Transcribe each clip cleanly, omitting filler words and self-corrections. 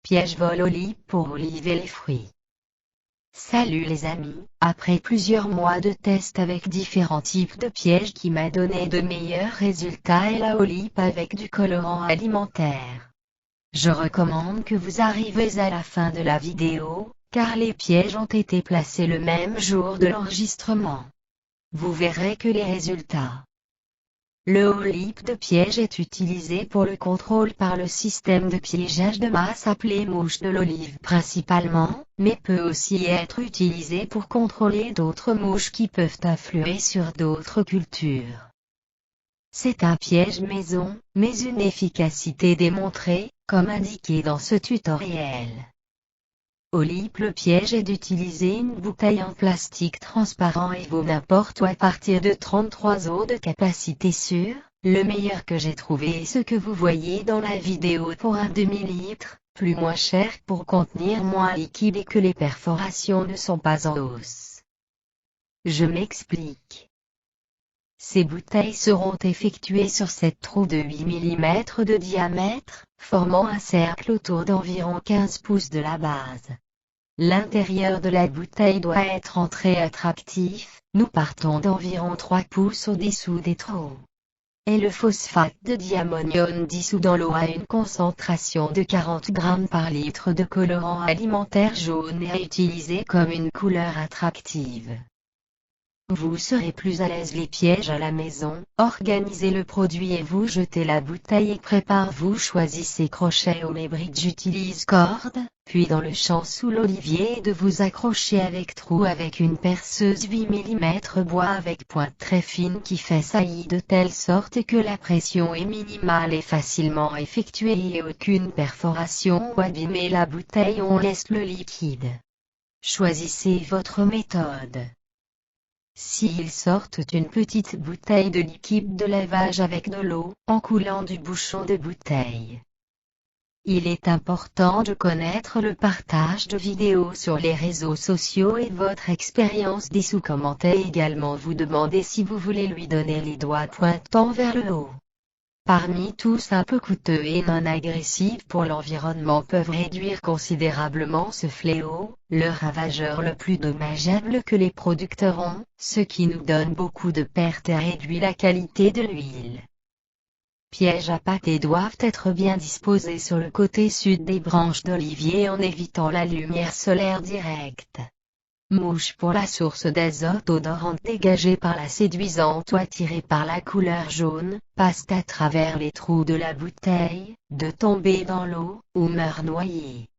Piège vol olive pour olives et les fruits. Salut les amis, après plusieurs mois de tests avec différents types de pièges qui m'a donné de meilleurs résultats et la olive avec du colorant alimentaire. Je recommande que vous arrivez à la fin de la vidéo, car les pièges ont été placés le même jour de l'enregistrement. Vous verrez que les résultats. Le olive de piège est utilisé pour le contrôle par le système de piégeage de masse appelé mouche de l'olive principalement, mais peut aussi être utilisé pour contrôler d'autres mouches qui peuvent influer sur d'autres cultures. C'est un piège maison, mais une efficacité démontrée, comme indiqué dans ce tutoriel. Olive le piège est d'utiliser une bouteille en plastique transparent et vaut n'importe où à partir de 33 eaux de capacité sûre. Le meilleur que j'ai trouvé est ce que vous voyez dans la vidéo pour un demi-litre, plus moins cher pour contenir moins liquide et que les perforations ne sont pas en hausse. Je m'explique. Ces bouteilles seront effectuées sur 7 trous de 8 mm de diamètre, formant un cercle autour d'environ 15 pouces de la base. L'intérieur de la bouteille doit être en très attractif, nous partons d'environ 3 pouces au-dessous des trous. Et le phosphate de diammonium dissous dans l'eau a une concentration de 40 g par litre de colorant alimentaire jaune et est utilisé comme une couleur attractive. Vous serez plus à l'aise les pièges à la maison, organisez le produit et vous jetez la bouteille et prépare-vous choisissez crochet ou les briques j'utilise corde, puis dans le champ sous l'olivier de vous accrocher avec trou avec une perceuse 8 mm bois avec pointe très fine qui fait saillie de telle sorte que la pression est minimale et facilement effectuée et aucune perforation ou abîmer la bouteille on laisse le liquide. Choisissez votre méthode. S'ils sortent une petite bouteille de liquide de lavage avec de l'eau, en coulant du bouchon de bouteille. Il est important de connaître le partage de vidéos sur les réseaux sociaux et votre expérience dessous commentez également vous demandez si vous voulez lui donner les doigts pointant vers le haut. Parmi tous un peu coûteux et non agressifs pour l'environnement peuvent réduire considérablement ce fléau, le ravageur le plus dommageable que les producteurs ont, ce qui nous donne beaucoup de pertes et réduit la qualité de l'huile. Pièges à pâté doivent être bien disposés sur le côté sud des branches d'olivier en évitant la lumière solaire directe. Mouche pour la source d'azote odorante dégagée par la séduisante ou attirée par la couleur jaune, passe à travers les trous de la bouteille, de tomber dans l'eau, ou meurt noyée.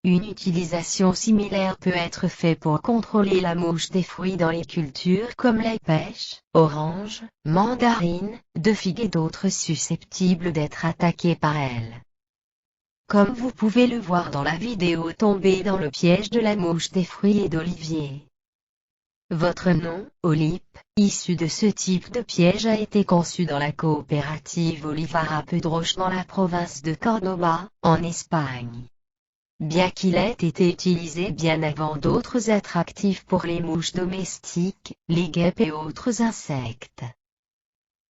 Une utilisation similaire peut être faite pour contrôler la mouche des fruits dans les cultures comme la pêche, orange, mandarine, de figues et d'autres susceptibles d'être attaquées par elle. Comme vous pouvez le voir dans la vidéo tombez dans le piège de la mouche des fruits et d'olivier. Votre nom, Olive, issu de ce type de piège a été conçu dans la coopérative Olivara Pedroche dans la province de Cordoba, en Espagne. Bien qu'il ait été utilisé bien avant d'autres attractifs pour les mouches domestiques, les guêpes et autres insectes.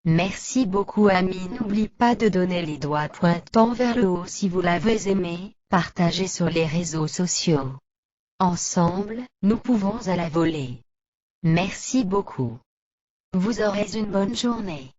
Merci beaucoup amis, n'oublie pas de donner les doigts pointant vers le haut si vous l'avez aimé, partagez sur les réseaux sociaux. Ensemble, nous pouvons à la volée. Merci beaucoup. Vous aurez une bonne journée.